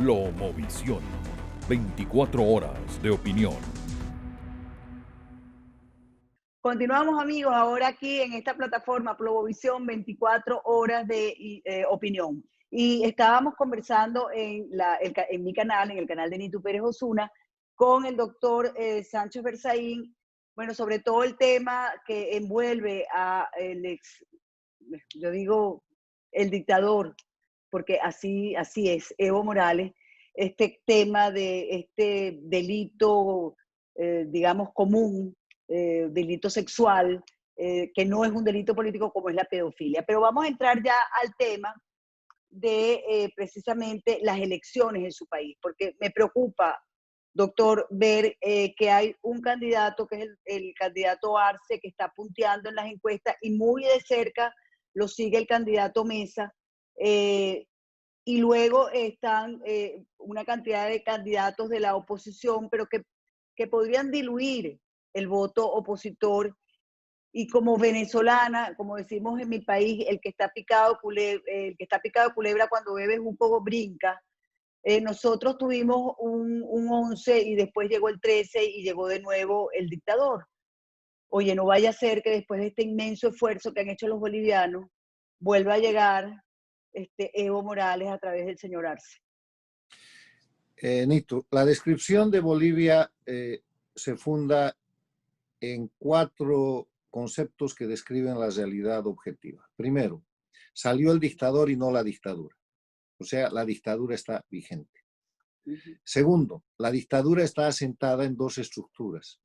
Plomovisión. 24 horas de opinión. Continuamos, amigos, ahora aquí en esta plataforma Plomovisión, 24 horas de opinión. Y estábamos conversando en mi canal, en el canal de Nitu Pérez Osuna, con el doctor Sánchez Berzaín, bueno, sobre todo el tema que envuelve a yo digo, el dictador, porque así es, Evo Morales, este tema de este delito, digamos, común, delito sexual, que no es un delito político como es la pedofilia. Pero vamos a entrar ya al tema de precisamente las elecciones en su país, porque me preocupa, doctor, ver que hay un candidato, que es el candidato Arce, que está punteando en las encuestas y muy de cerca lo sigue el candidato Mesa. Y luego están una cantidad de candidatos de la oposición, pero que podrían diluir el voto opositor. Y como venezolana, como decimos en mi país, el que está picado de culebra cuando bebe un poco brinca. Nosotros tuvimos un 11 y después llegó el 13 y llegó de nuevo el dictador. Oye, no vaya a ser que después de este inmenso esfuerzo que han hecho los bolivianos, vuelva a llegar Evo Morales a través del señor Arce. Nito, la descripción de Bolivia se funda en 4 conceptos que describen la realidad objetiva. Primero, salió el dictador y no la dictadura. O sea, la dictadura está vigente. Segundo, la dictadura está asentada en 2 estructuras.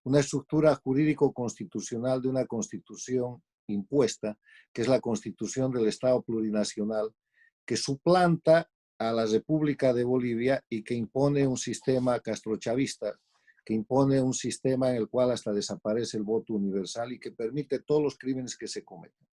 Una estructura jurídico-constitucional de una constitución impuesta, que es la Constitución del Estado Plurinacional, que suplanta a la República de Bolivia y que impone un sistema castrochavista, que impone un sistema en el cual hasta desaparece el voto universal y que permite todos los crímenes que se cometen.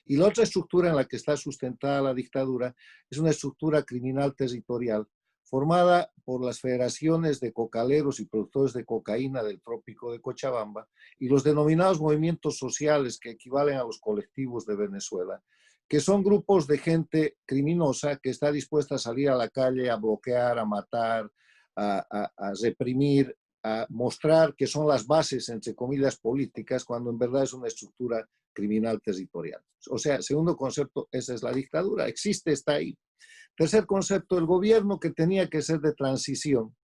Y la otra estructura en la que está sustentada la dictadura es una estructura criminal territorial formada por las federaciones de cocaleros y productores de cocaína del trópico de Cochabamba y los denominados movimientos sociales que equivalen a los colectivos de Venezuela, que son grupos de gente criminosa que está dispuesta a salir a la calle a bloquear, a matar, a reprimir, a mostrar que son las bases, entre comillas, políticas, cuando en verdad es una estructura criminal territorial. O sea, segundo concepto, esa es la dictadura, existe, está ahí. Tercer concepto, el gobierno que tenía que ser de transición.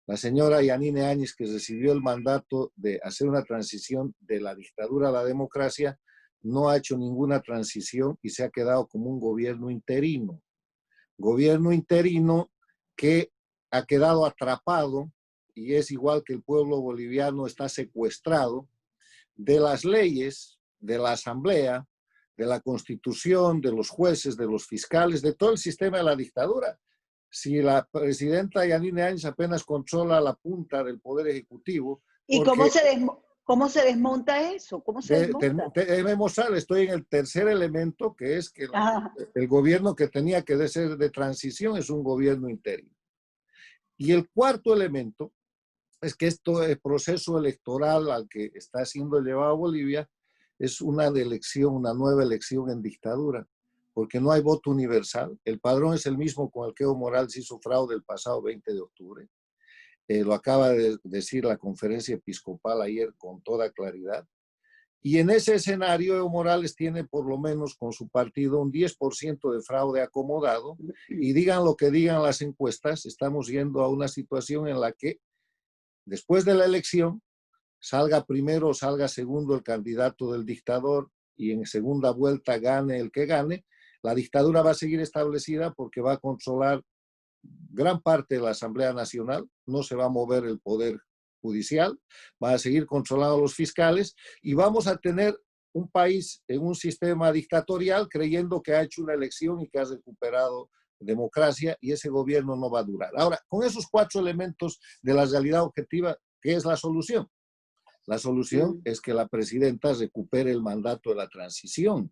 La señora Yanine Áñez, que recibió el mandato de hacer una transición de la dictadura a la democracia, no ha hecho ninguna transición y se ha quedado como un gobierno interino. Gobierno interino que ha quedado atrapado y es igual que el pueblo boliviano, está secuestrado de las leyes, de la asamblea, de la constitución, de los jueces, de los fiscales, de todo el sistema de la dictadura. Si la presidenta Yanine Áñez apenas controla la punta del poder ejecutivo. ¿Y cómo se desmonta eso? ¿Cómo se desmonta? Déjeme mostrar, estoy en el tercer elemento, que es que el gobierno que tenía que ser de transición es un gobierno interino. Y el cuarto elemento es que el proceso electoral al que está siendo llevado Bolivia es una nueva elección en dictadura, porque no hay voto universal. El padrón es el mismo con el que Evo Morales hizo fraude el pasado 20 de octubre. Lo acaba de decir la conferencia episcopal ayer con toda claridad. Y en ese escenario Evo Morales tiene por lo menos con su partido un 10% de fraude acomodado, y digan lo que digan las encuestas, estamos yendo a una situación en la que después de la elección, salga primero o salga segundo el candidato del dictador y en segunda vuelta gane el que gane, la dictadura va a seguir establecida porque va a controlar gran parte de la Asamblea Nacional, no se va a mover el Poder Judicial, va a seguir controlando a los fiscales y vamos a tener un país en un sistema dictatorial creyendo que ha hecho una elección y que ha recuperado democracia, y ese gobierno no va a durar. Ahora, con esos 4 elementos de la realidad objetiva, ¿qué es la solución? La solución es que la presidenta recupere el mandato de la transición.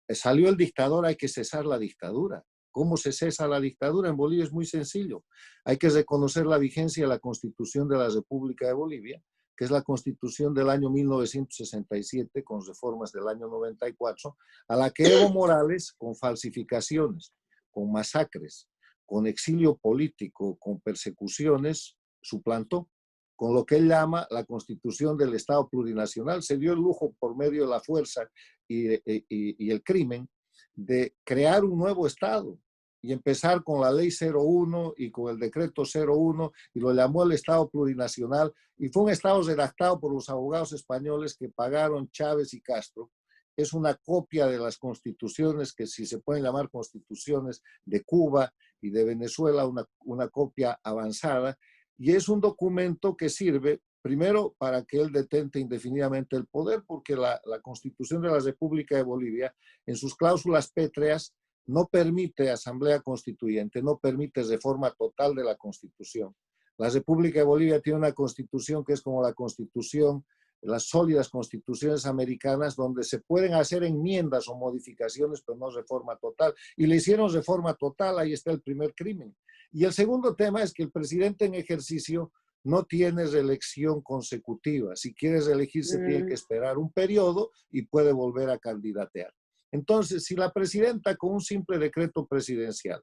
Salió el dictador, hay que cesar la dictadura. ¿Cómo se cesa la dictadura? En Bolivia es muy sencillo. Hay que reconocer la vigencia de la Constitución de la República de Bolivia, que es la Constitución del año 1967, con reformas del año 94, a la que Evo Morales, con falsificaciones, con masacres, con exilio político, con persecuciones, suplantó con lo que él llama la constitución del Estado plurinacional. Se dio el lujo, por medio de la fuerza y el crimen, de crear un nuevo Estado y empezar con la ley 01 y con el decreto 01, y lo llamó el Estado plurinacional, y fue un Estado redactado por los abogados españoles que pagaron Chávez y Castro. Es una copia de las constituciones, que si se pueden llamar constituciones, de Cuba y de Venezuela, una copia avanzada, y es un documento que sirve primero para que él detente indefinidamente el poder, porque la Constitución de la República de Bolivia, en sus cláusulas pétreas, no permite asamblea constituyente, no permite reforma total de la Constitución. La República de Bolivia tiene una Constitución que es como la Constitución, las sólidas constituciones americanas, donde se pueden hacer enmiendas o modificaciones, pero no reforma total. Y le hicieron reforma total, ahí está el primer crimen. Y el segundo tema es que el presidente en ejercicio no tiene reelección consecutiva. Si quiere reelegirse, tiene que esperar un periodo y puede volver a candidatear. Entonces, si la presidenta con un simple decreto presidencial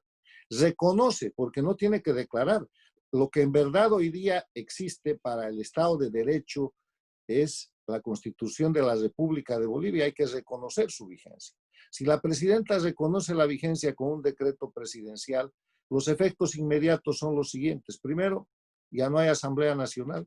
reconoce, porque no tiene que declarar, lo que en verdad hoy día existe para el Estado de Derecho es la Constitución de la República de Bolivia, hay que reconocer su vigencia. Si la presidenta reconoce la vigencia con un decreto presidencial, los efectos inmediatos son los siguientes. Primero, ya no hay Asamblea Nacional.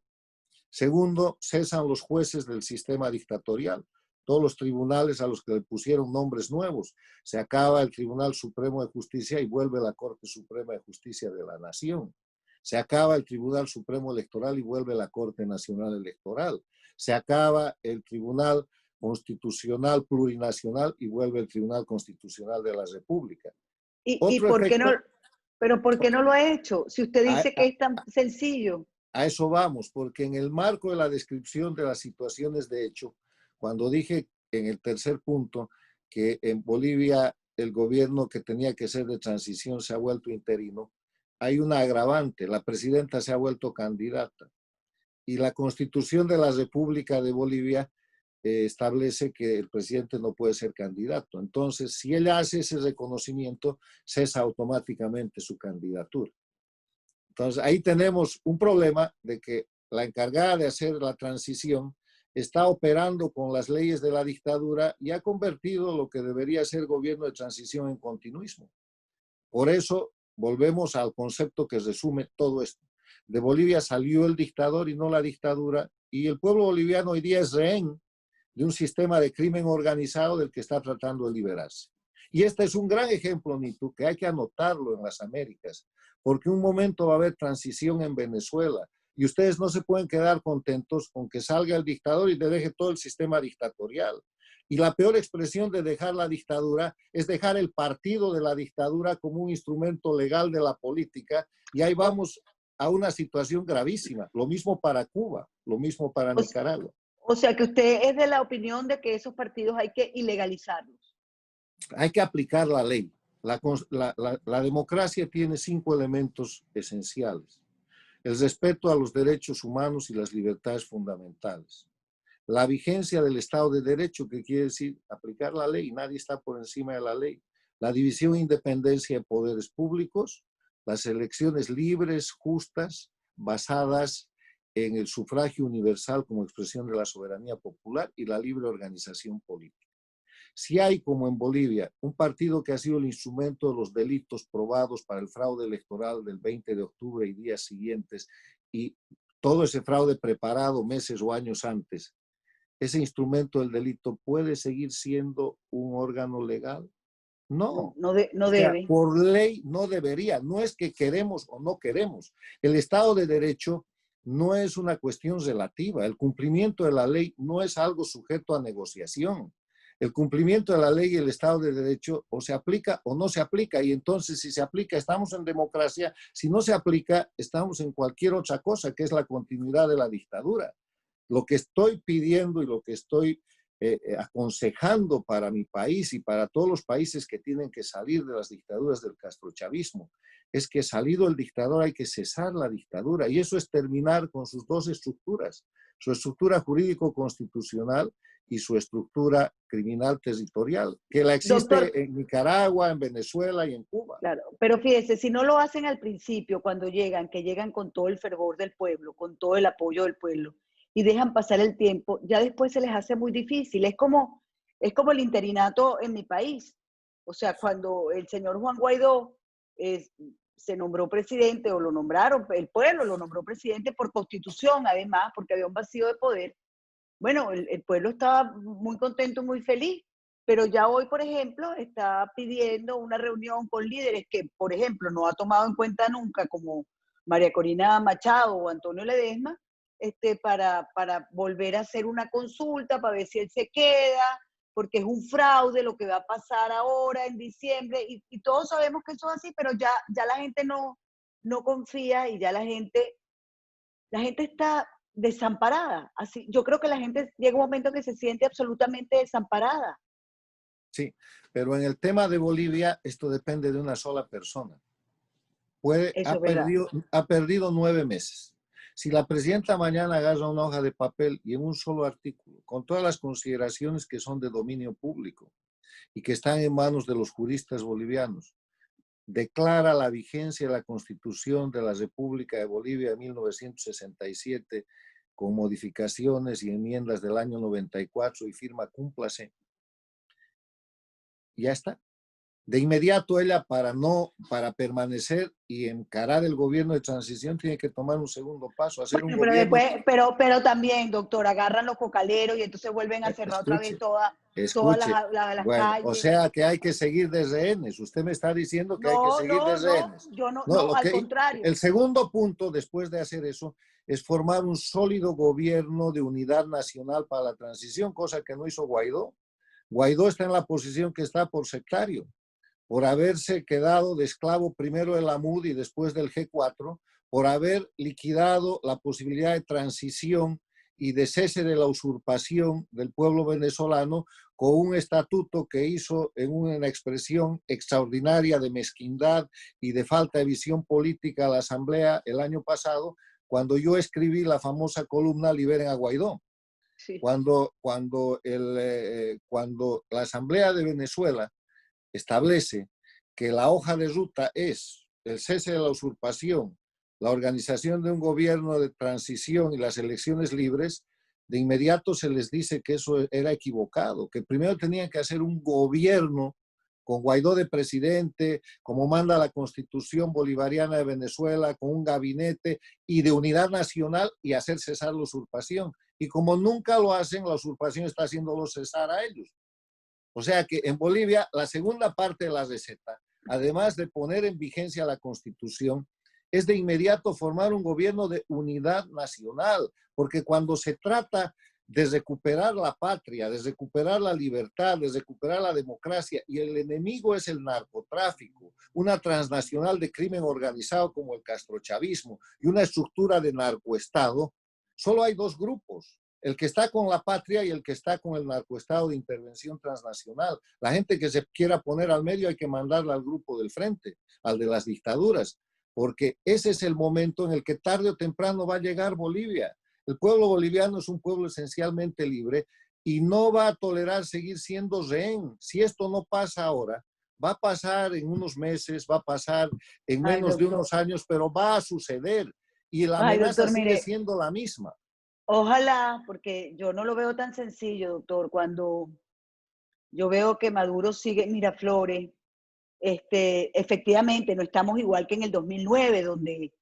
Segundo, cesan los jueces del sistema dictatorial, todos los tribunales a los que le pusieron nombres nuevos. Se acaba el Tribunal Supremo de Justicia y vuelve la Corte Suprema de Justicia de la Nación. Se acaba el Tribunal Supremo Electoral y vuelve la Corte Nacional Electoral. Se acaba el Tribunal Constitucional Plurinacional y vuelve el Tribunal Constitucional de la República. ¿Y por qué no? Pero ¿por qué no lo ha hecho? Si usted dice que es tan sencillo. A eso vamos, porque en el marco de la descripción de las situaciones de hecho, cuando dije en el tercer punto que en Bolivia el gobierno que tenía que ser de transición se ha vuelto interino, hay una agravante, la presidenta se ha vuelto candidata. Y la Constitución de la República de Bolivia establece que el presidente no puede ser candidato. Entonces, si ella hace ese reconocimiento, cesa automáticamente su candidatura. Entonces, ahí tenemos un problema de que la encargada de hacer la transición está operando con las leyes de la dictadura y ha convertido lo que debería ser gobierno de transición en continuismo. Por eso, volvemos al concepto que resume todo esto. De Bolivia salió el dictador y no la dictadura, y el pueblo boliviano hoy día es rehén de un sistema de crimen organizado del que está tratando de liberarse. Y este es un gran ejemplo, Nitu, que hay que anotarlo en las Américas, porque un momento va a haber transición en Venezuela, y ustedes no se pueden quedar contentos con que salga el dictador y te deje todo el sistema dictatorial. Y la peor expresión de dejar la dictadura es dejar el partido de la dictadura como un instrumento legal de la política, y ahí vamos a una situación gravísima. Lo mismo para Cuba, lo mismo para Nicaragua. O sea que usted es de la opinión de que esos partidos hay que ilegalizarlos. Hay que aplicar la ley. La democracia tiene 5 elementos esenciales. El respeto a los derechos humanos y las libertades fundamentales. La vigencia del Estado de Derecho, que quiere decir aplicar la ley, nadie está por encima de la ley. La división e independencia de poderes públicos, las elecciones libres, justas, basadas en el sufragio universal como expresión de la soberanía popular y la libre organización política. Si hay, como en Bolivia, un partido que ha sido el instrumento de los delitos probados para el fraude electoral del 20 de octubre y días siguientes, y todo ese fraude preparado meses o años antes, ¿ese instrumento del delito puede seguir siendo un órgano legal? No, no debe. Por ley no debería. No es que queremos o no queremos. El Estado de Derecho no es una cuestión relativa. El cumplimiento de la ley no es algo sujeto a negociación. El cumplimiento de la ley y el Estado de Derecho o se aplica o no se aplica. Y entonces, si se aplica, estamos en democracia. Si no se aplica, estamos en cualquier otra cosa, que es la continuidad de la dictadura. Lo que estoy pidiendo y lo que estoy aconsejando para mi país y para todos los países que tienen que salir de las dictaduras del castrochavismo es que, salido el dictador, hay que cesar la dictadura, y eso es terminar con sus dos estructuras, su estructura jurídico-constitucional y su estructura criminal territorial, que la Doctor, existe en Nicaragua, en Venezuela y en Cuba. claro, pero fíjese, si no lo hacen al principio, cuando llegan, que llegan con todo el fervor del pueblo, con todo el apoyo del pueblo, y dejan pasar el tiempo, ya después se les hace muy difícil. Es como el interinato en mi país. O sea, cuando el señor Juan Guaidó se nombró presidente, o lo nombraron, el pueblo lo nombró presidente por constitución, además, porque había un vacío de poder. Bueno, el pueblo estaba muy contento, muy feliz, pero ya hoy, por ejemplo, está pidiendo una reunión con líderes que, por ejemplo, no ha tomado en cuenta nunca, como María Corina Machado o Antonio Ledesma, para volver a hacer una consulta, para ver si él se queda, porque es un fraude lo que va a pasar ahora en diciembre, y todos sabemos que eso es así, pero ya la gente no confía, y ya la gente está desamparada. Así, yo creo que la gente llega un momento que se siente absolutamente desamparada. Sí, pero en el tema de Bolivia, esto depende de una sola persona. Eso es verdad. Ha perdido 9 meses. Si la presidenta mañana agarra una hoja de papel y en un solo artículo, con todas las consideraciones que son de dominio público y que están en manos de los juristas bolivianos, declara la vigencia de la Constitución de la República de Bolivia de 1967 con modificaciones y enmiendas del año 94 y firma cúmplase, ya está. De inmediato ella, para permanecer y encarar el gobierno de transición, tiene que tomar un segundo paso, hacer un Bueno, pero gobierno. después, pero también, doctor, agarran los cocaleros y entonces vuelven a cerrar otra vez Escuche, todas escuche. las Bueno, o calles. sea que hay que seguir de rehenes. Usted me está diciendo que hay que No, seguir de no, no, rehenes. yo no, No, no, al contrario. el segundo punto después de hacer eso es formar un sólido gobierno de unidad nacional para la transición, cosa que no hizo Guaidó. Guaidó está en la posición que está por sectario, por haberse quedado de esclavo primero de la MUD y después del G4, por haber liquidado la posibilidad de transición y de cese de la usurpación del pueblo venezolano con un estatuto que hizo en una expresión extraordinaria de mezquindad y de falta de visión política a la Asamblea el año pasado, cuando yo escribí la famosa columna Liberen a Guaidó. Sí. Cuando la Asamblea de Venezuela establece que la hoja de ruta es el cese de la usurpación, la organización de un gobierno de transición y las elecciones libres, de inmediato se les dice que eso era equivocado, que primero tenían que hacer un gobierno con Guaidó de presidente, como manda la Constitución Bolivariana de Venezuela, con un gabinete y de unidad nacional y hacer cesar la usurpación. Y como nunca lo hacen, la usurpación está haciéndolo cesar a ellos. O sea que en Bolivia, la segunda parte de la receta, además de poner en vigencia la Constitución, es de inmediato formar un gobierno de unidad nacional, porque cuando se trata de recuperar la patria, de recuperar la libertad, de recuperar la democracia, y el enemigo es el narcotráfico, una transnacional de crimen organizado como el castrochavismo y una estructura de narcoestado, solo hay dos grupos: el que está con la patria y el que está con el narcoestado de intervención transnacional. La gente que se quiera poner al medio hay que mandarla al grupo del frente, al de las dictaduras, porque ese es el momento en el que tarde o temprano va a llegar Bolivia. El pueblo boliviano es un pueblo esencialmente libre y no va a tolerar seguir siendo rehén. Si esto no pasa ahora, va a pasar en unos meses, va a pasar en Ay, menos de doctor. unos años, pero va a suceder y la Ay, amenaza doctor, sigue mire, siendo la misma. ojalá, porque yo no lo veo tan sencillo, doctor, cuando yo veo que Maduro sigue en Miraflores. Efectivamente, no estamos igual que en el 2009, donde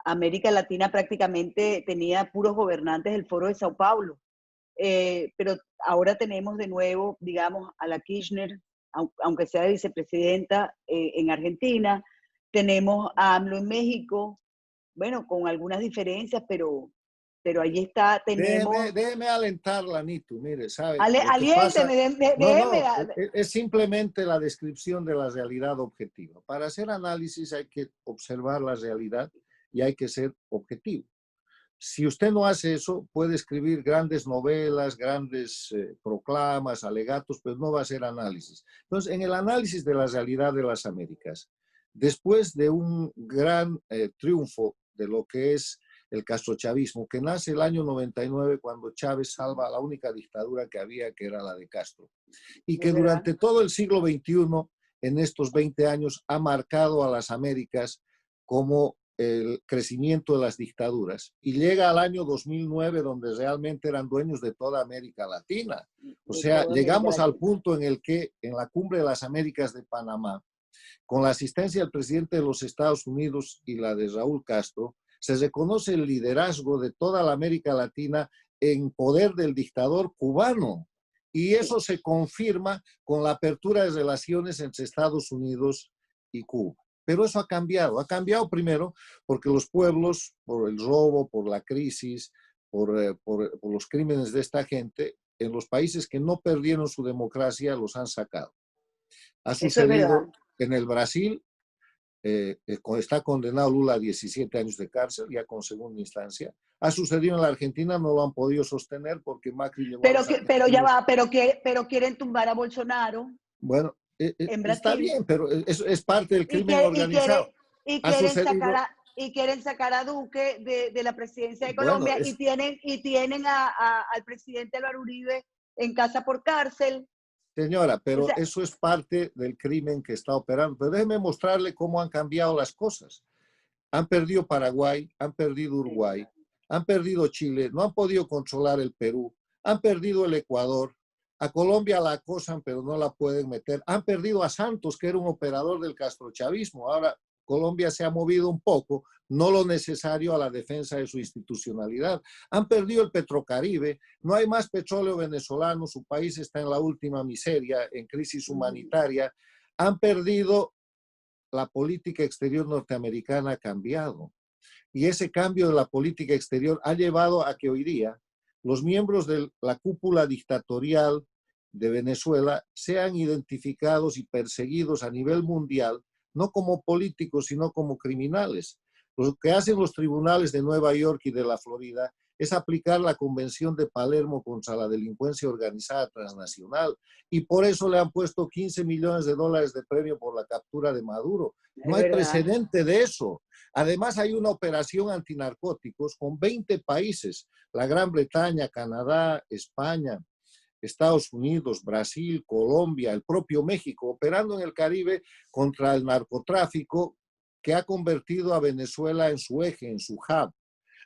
América Latina prácticamente tenía puros gobernantes del Foro de Sao Paulo. Pero ahora tenemos de nuevo, digamos, a la Kirchner, aunque sea vicepresidenta en Argentina. Tenemos a AMLO en México, bueno, con algunas diferencias, pero ahí está, tenemos... Déjeme alentarla, Nitu. Mire, ¿sabe? Lo que pasa, Aliénteme, no, déjeme... no, es simplemente la descripción de la realidad objetiva. Para hacer análisis hay que observar la realidad y hay que ser objetivo. Si usted no hace eso, puede escribir grandes novelas, grandes proclamas, alegatos, pero no va a hacer análisis. Entonces, en el análisis de la realidad de las Américas, después de un gran triunfo de lo que es el castrochavismo, que nace el año 99 cuando Chávez salva la única dictadura que había, que era la de Castro. Y que Es verdad. durante todo el siglo XXI, en estos 20 años, ha marcado a las Américas como el crecimiento de las dictaduras. Y llega al año 2009, donde realmente eran dueños de toda América Latina. O De sea, toda América llegamos al Latina. punto en el que en la Cumbre de las Américas de Panamá, con la asistencia del presidente de los Estados Unidos y la de Raúl Castro, se reconoce el liderazgo de toda la América Latina en poder del dictador cubano. Y eso se confirma con la apertura de relaciones entre Estados Unidos y Cuba. Pero eso ha cambiado. Ha cambiado primero porque los pueblos, por el robo, por la crisis, por los crímenes de esta gente, en los países que no perdieron su democracia, los han sacado. Ha Eso es verdad. sucedido en el Brasil, está condenado Lula a 17 años de cárcel, ya con segunda instancia. Ha sucedido en la Argentina, no lo han podido sostener porque Macri llevó a los Pero ya argentinos. va, pero quieren tumbar a Bolsonaro Bueno, en está Brasil. bien, pero eso es parte del Y, crimen organizado. y Ha quieren sucedido, quieren sacar a Duque de la presidencia de bueno, Colombia y tienen al presidente Álvaro Uribe en casa por cárcel. señora, O pero sea, eso es parte del crimen que está operando. Pero déjeme mostrarle cómo han cambiado las cosas. Han perdido Paraguay, han perdido Uruguay, han perdido Chile, no han podido controlar el Perú, han perdido el Ecuador, a Colombia la acosan pero no la pueden meter, han perdido a Santos, que era un operador del castrochavismo. Ahora Colombia se ha movido un poco, no lo necesario a la defensa de su institucionalidad. Han perdido el Petrocaribe, no hay más petróleo venezolano, su país está en la última miseria, en crisis humanitaria. Han perdido, la política exterior norteamericana ha cambiado. Y ese cambio de la política exterior ha llevado a que hoy día los miembros de la cúpula dictatorial de Venezuela sean identificados y perseguidos a nivel mundial, no como políticos, sino como criminales. Lo que hacen los tribunales de Nueva York y de la Florida es aplicar la Convención de Palermo contra la delincuencia organizada transnacional, y por eso le han puesto 15 millones de dólares de premio por la captura de Maduro. No es hay verdad. precedente de eso. Además, hay una operación antinarcóticos con 20 países, la Gran Bretaña, Canadá, España, Estados Unidos, Brasil, Colombia, el propio México, operando en el Caribe contra el narcotráfico, que ha convertido a Venezuela en su eje, en su hub.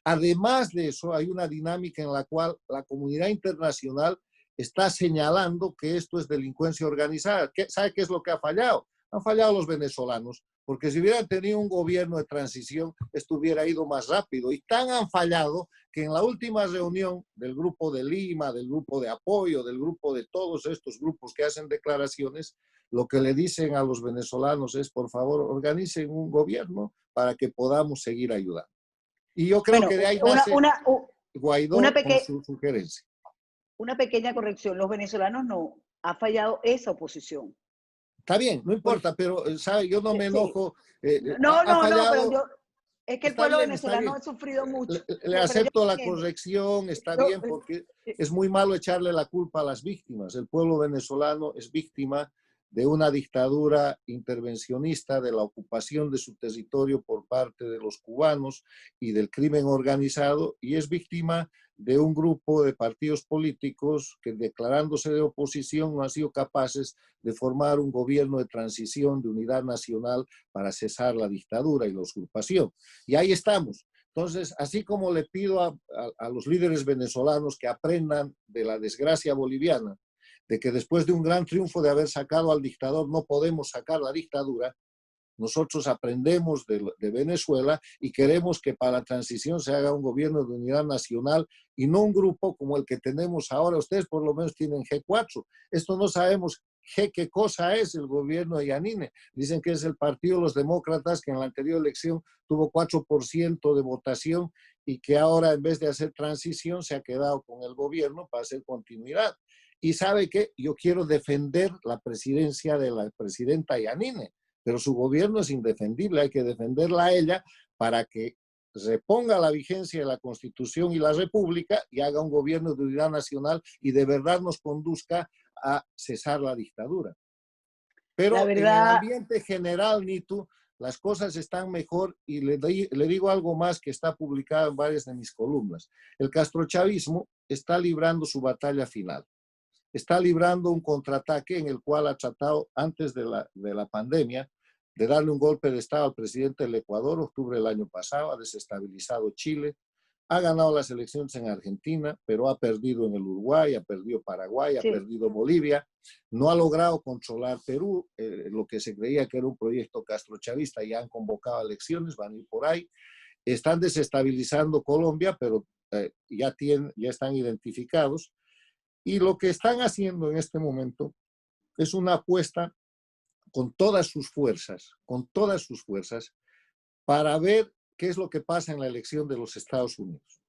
Además de eso, hay una dinámica en la cual la comunidad internacional está señalando que esto es delincuencia organizada. ¿Sabe qué es lo que ha fallado? Han fallado los venezolanos, porque si hubieran tenido un gobierno de transición, esto hubiera ido más rápido. Y tan han fallado que en la última reunión del Grupo de Lima, del Grupo de Apoyo, del grupo de todos estos grupos que hacen declaraciones, lo que le dicen a los venezolanos es, por favor, organicen un gobierno para que podamos seguir ayudando. Y yo creo Bueno, que de ahí nace una, Guaidó con peque, su sugerencia. una pequeña corrección. Los venezolanos no. Ha fallado esa oposición. Está bien, no Porque, importa, pero ¿sabe? Yo no me sí. enojo. No, pero Fallado. yo, es que el Está pueblo bien, está venezolano bien. ha sufrido mucho. Le Pero yo acepto la entiendo. corrección, está Yo, bien, porque es muy malo echarle la culpa a las víctimas. El pueblo venezolano es víctima de una dictadura intervencionista, de la ocupación de su territorio por parte de los cubanos y del crimen organizado, y es víctima de un grupo de partidos políticos que, declarándose de oposición, no han sido capaces de formar un gobierno de transición, de unidad nacional para cesar la dictadura y la usurpación. Y ahí estamos. Entonces, así como le pido a los líderes venezolanos que aprendan de la desgracia boliviana, de que después de un gran triunfo de haber sacado al dictador no podemos sacar la dictadura, nosotros aprendemos de Venezuela y queremos que para la transición se haga un gobierno de unidad nacional y no un grupo como el que tenemos ahora. Ustedes por lo menos tienen G4. Esto no sabemos qué cosa es el gobierno de Yanine. Dicen que es el partido de los demócratas que en la anterior elección tuvo 4% de votación y que ahora en vez de hacer transición se ha quedado con el gobierno para hacer continuidad. Y sabe que yo quiero defender la presidencia de la presidenta Yanine, pero su gobierno es indefendible, hay que defenderla a ella para que reponga la vigencia de la Constitución y la República y haga un gobierno de unidad nacional y de verdad nos conduzca a cesar la dictadura. la Pero en el verdad, ambiente general, Nitu, las cosas están mejor y le digo algo más que está publicado en varias de mis columnas. El castrochavismo está librando su batalla final. Está librando un contraataque en el cual ha tratado antes de la pandemia de darle un golpe de Estado al presidente del Ecuador, octubre del año pasado, ha desestabilizado Chile, ha ganado las elecciones en Argentina, pero ha perdido en el Uruguay, ha perdido Paraguay, ha Sí. perdido Bolivia, no ha logrado controlar Perú, lo que se creía que era un proyecto castrochavista, ya han convocado elecciones, van a ir por ahí, están desestabilizando Colombia, pero ya están identificados, y lo que están haciendo en este momento es una apuesta con todas sus fuerzas, para ver qué es lo que pasa en la elección de los Estados Unidos.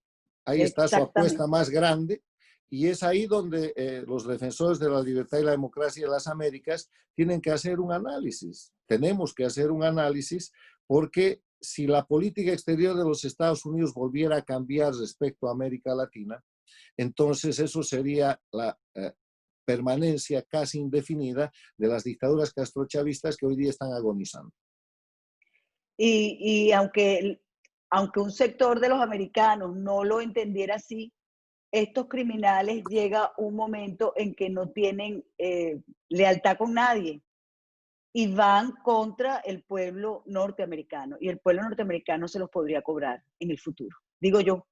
Ahí está su apuesta Exactamente. más grande y es ahí donde los defensores de la libertad y la democracia de las Américas tienen que hacer un análisis. Tenemos que hacer un análisis porque si la política exterior de los Estados Unidos volviera a cambiar respecto a América Latina, entonces eso sería la permanencia casi indefinida de las dictaduras castrochavistas que hoy día están agonizando. Y aunque un sector de los americanos no lo entendiera así, estos criminales llega un momento en que no tienen lealtad con nadie y van contra el pueblo norteamericano. Y el pueblo norteamericano se los podría cobrar en el futuro. Digo yo,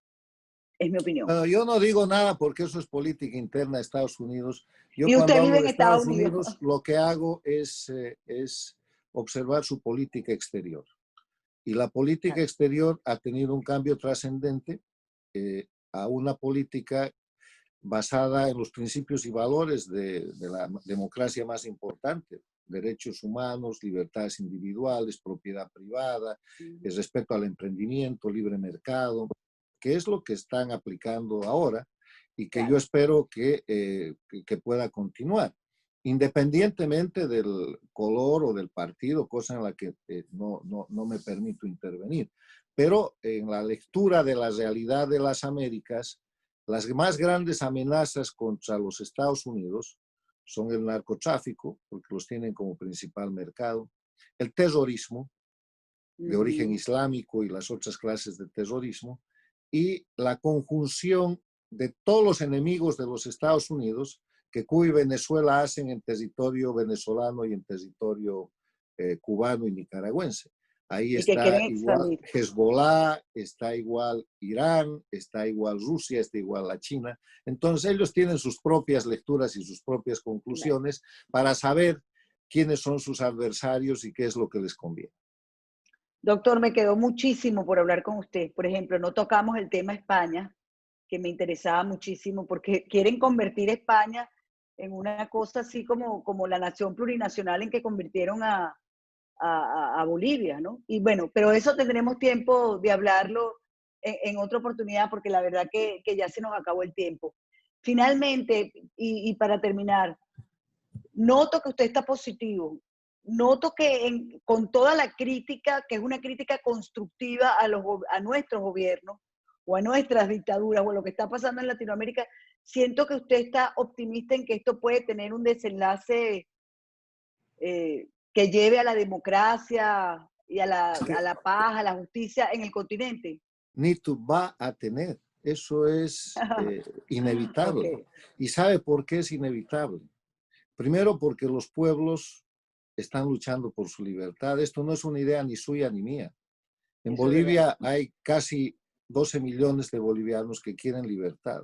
es mi opinión. Yo no digo nada porque eso es política interna de Estados Unidos. Yo Y cuando usted vive hablo en de Estados Estados Unidos. Unidos, lo que hago es observar su política exterior. Y la política Claro. exterior ha tenido un cambio trascendente a una política basada en los principios y valores de la democracia más importante, derechos humanos, libertades individuales, propiedad privada, el respeto al emprendimiento, libre mercado, que es lo que están aplicando ahora y que yo Claro. espero que pueda continuar, independientemente del color o del partido, cosa en la que no me permito intervenir. Pero en la lectura de la realidad de las Américas, las más grandes amenazas contra los Estados Unidos son el narcotráfico, porque los tienen como principal mercado, el terrorismo de origen islámico y las otras clases de terrorismo, y la conjunción de todos los enemigos de los Estados Unidos que Cuba y Venezuela hacen en territorio venezolano y en territorio cubano y nicaragüense. Ahí Y que quieren está igual expandir. Hezbollah, está igual Irán, está igual Rusia, está igual la China. Entonces ellos tienen sus propias lecturas y sus propias conclusiones para saber quiénes son sus adversarios y qué es lo que les conviene. Doctor, me quedó muchísimo por hablar con usted. Por ejemplo, no tocamos el tema España, que me interesaba muchísimo, porque quieren convertir España en una cosa así como la nación plurinacional en que convirtieron a Bolivia, ¿no? Y bueno, pero eso tendremos tiempo de hablarlo en otra oportunidad, porque la verdad que ya se nos acabó el tiempo. Finalmente, y para terminar, noto que usted está positivo. Noto que con toda la crítica, que es una crítica constructiva a nuestros gobiernos o a nuestras dictaduras o a lo que está pasando en Latinoamérica, siento que usted está optimista en que esto puede tener un desenlace que lleve a la democracia y a la paz, a la justicia en el continente. Nito va a tener, eso es Ok, inevitable. ¿Y sabe por qué es inevitable? Primero porque los pueblos están luchando por su libertad. Esto no es una idea ni suya ni mía. En eso es verdad. Bolivia hay casi 12 millones de bolivianos que quieren libertad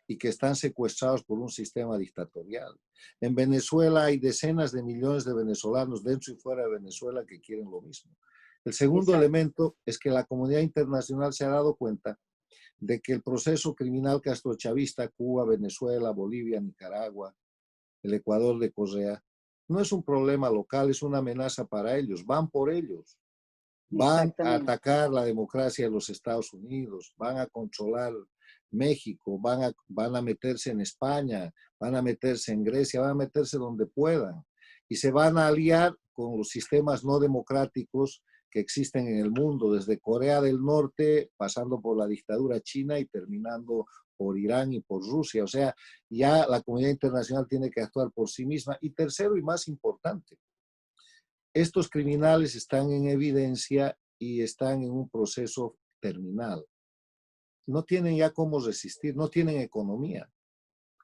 y que están secuestrados por un sistema dictatorial. En Venezuela hay decenas de millones de venezolanos dentro y fuera de Venezuela que quieren lo mismo. El segundo Exacto. elemento es que la comunidad internacional se ha dado cuenta de que el proceso criminal castrochavista, Cuba, Venezuela, Bolivia, Nicaragua, el Ecuador de Correa, no es un problema local, es una amenaza para ellos. Van por ellos. Van a Exactamente. atacar la democracia de los Estados Unidos, van a controlar México, van a meterse en España, van a meterse en Grecia, van a meterse donde puedan. Y se van a aliar con los sistemas no democráticos que existen en el mundo, desde Corea del Norte, pasando por la dictadura china y terminando por Irán y por Rusia. O sea, ya la comunidad internacional tiene que actuar por sí misma. Y tercero y más importante, estos criminales están en evidencia y están en un proceso terminal. No tienen ya cómo resistir, no tienen economía.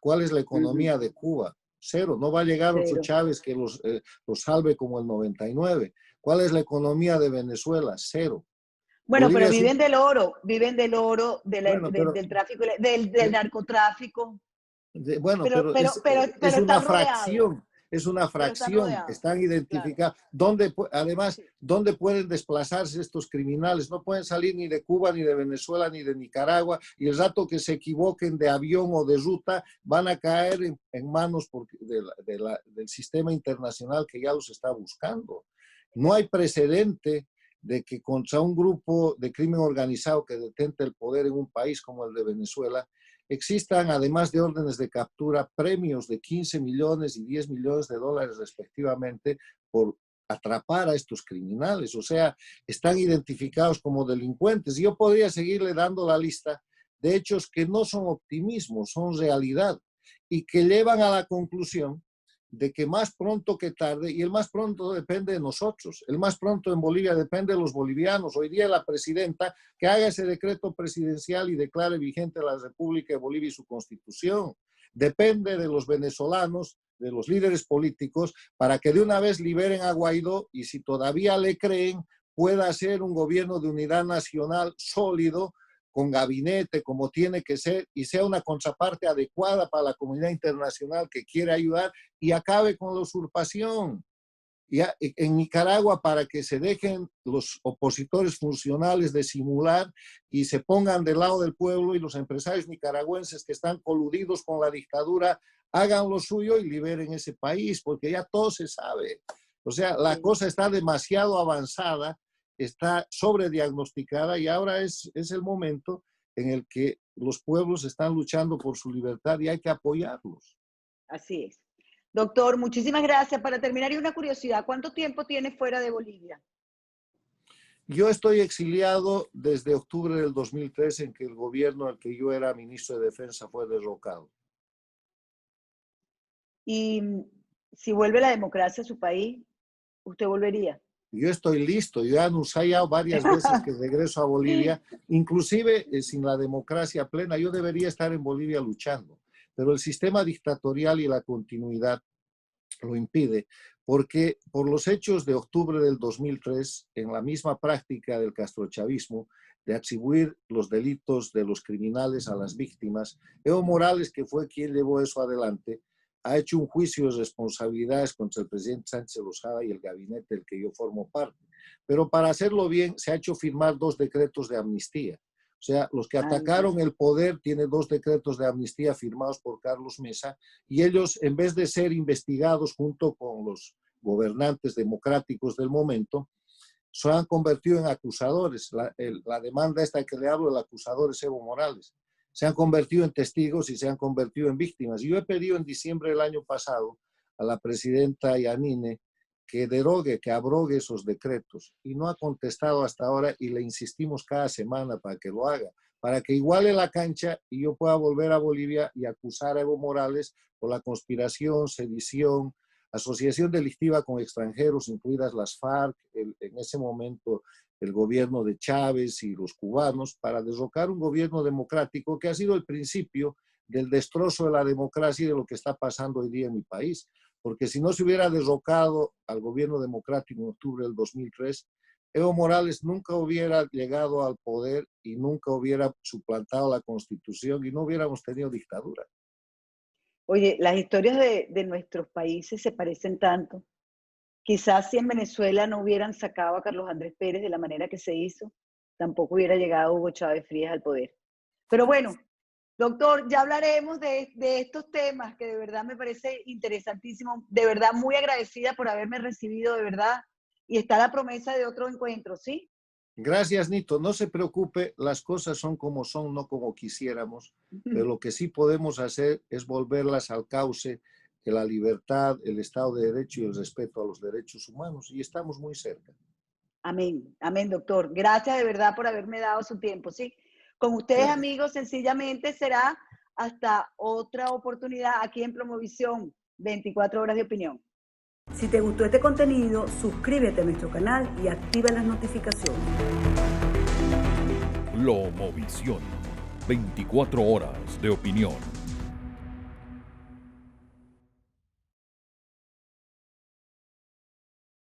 ¿Cuál es la economía de Cuba? Cero. No va a llegar otro Cero. Chávez que los salve como el 99. ¿Cuál es la economía de Venezuela? Cero. Bueno, Bolivia pero es un... viven del oro, Bueno, pero, del tráfico, del narcotráfico, bueno, pero es pero una están rodeados, fracción, es una pero están fracción. rodeados, Están claro. identificados. Además, Sí, ¿dónde pueden desplazarse estos criminales? No pueden salir ni de Cuba, ni de Venezuela, ni de Nicaragua, y el rato que se equivoquen de avión o de ruta, van a caer en manos del sistema internacional que ya los está buscando. No hay precedente de que contra un grupo de crimen organizado que detenta el poder en un país como el de Venezuela, existan, además de órdenes de captura, premios de 15 millones y 10 millones de dólares respectivamente por atrapar a estos criminales. O sea, están identificados como delincuentes. Y yo podría seguirle dando la lista de hechos que no son optimismos, son realidad y que llevan a la conclusión de que más pronto que tarde, y el más pronto depende de nosotros, el más pronto en Bolivia depende de los bolivianos. Hoy día la presidenta que haga ese decreto presidencial y declare vigente la República de Bolivia y su constitución. Depende de los venezolanos, de los líderes políticos, para que de una vez liberen a Guaidó y si todavía le creen, pueda hacer un gobierno de unidad nacional sólido, con gabinete como tiene que ser y sea una contraparte adecuada para la comunidad internacional que quiere ayudar y acabe con la usurpación. Ya, en Nicaragua, para que se dejen los opositores funcionales de simular y se pongan del lado del pueblo y los empresarios nicaragüenses que están coludidos con la dictadura hagan lo suyo y liberen ese país, porque ya todo se sabe. O sea, la cosa está demasiado avanzada, está sobrediagnosticada y ahora es el momento en el que los pueblos están luchando por su libertad y hay que apoyarlos. así es. Doctor, muchísimas gracias. Para terminar, y una curiosidad, ¿cuánto tiempo tiene fuera de Bolivia? Yo estoy exiliado desde octubre del 2003, en que el gobierno al que yo era ministro de Defensa fue derrocado. Y si vuelve la democracia a su país, ¿usted volvería? Yo estoy listo, yo he anunciado varias veces que regreso a Bolivia, inclusive sin la democracia plena. Yo debería estar en Bolivia luchando, pero el sistema dictatorial y la continuidad lo impide, porque por los hechos de octubre del 2003, en la misma práctica del castrochavismo, de atribuir los delitos de los criminales a las víctimas, Evo Morales, que fue quien llevó eso adelante, ha hecho un juicio de responsabilidades contra el presidente Sánchez Lozada y el gabinete del que yo formo parte. Pero para hacerlo bien, se ha hecho firmar 2 decretos de amnistía. O sea, los que atacaron el poder tienen 2 decretos de amnistía firmados por Carlos Mesa y ellos, en vez de ser investigados junto con los gobernantes democráticos del momento, se han convertido en acusadores. La demanda esta que le hablo, el acusador es Evo Morales. Se han convertido en testigos y se han convertido en víctimas. Yo he pedido en diciembre del año pasado a la presidenta Yanine que derogue, que abrogue esos decretos y no ha contestado hasta ahora y le insistimos cada semana para que lo haga, para que iguale la cancha y yo pueda volver a Bolivia y acusar a Evo Morales por la conspiración, sedición, asociación delictiva con extranjeros, incluidas las FARC, en ese momento el gobierno de Chávez y los cubanos, para derrocar un gobierno democrático que ha sido el principio del destrozo de la democracia y de lo que está pasando hoy día en mi país. Porque si no se hubiera derrocado al gobierno democrático en octubre del 2003, Evo Morales nunca hubiera llegado al poder y nunca hubiera suplantado la Constitución y no hubiéramos tenido dictadura. Oye, las historias de nuestros países se parecen tanto. Quizás si en Venezuela no hubieran sacado a Carlos Andrés Pérez de la manera que se hizo, tampoco hubiera llegado Hugo Chávez Frías al poder. Pero bueno, doctor, ya hablaremos de estos temas que de verdad me parece interesantísimo. De verdad, muy agradecida por haberme recibido, de verdad. Y está la promesa de otro encuentro, ¿sí? Gracias, Nito. No se preocupe, las cosas son como son, no como quisiéramos, pero lo que sí podemos hacer es volverlas al cauce de la libertad, el Estado de Derecho y el respeto a los derechos humanos, y estamos muy cerca. Amén, amén, doctor. Gracias de verdad por haberme dado su tiempo, ¿sí? Con ustedes, Gracias. amigos, sencillamente será hasta otra oportunidad aquí en Promovisión, 24 horas de opinión. Si te gustó este contenido, suscríbete a nuestro canal y activa las notificaciones. Globovisión, 24 horas de opinión.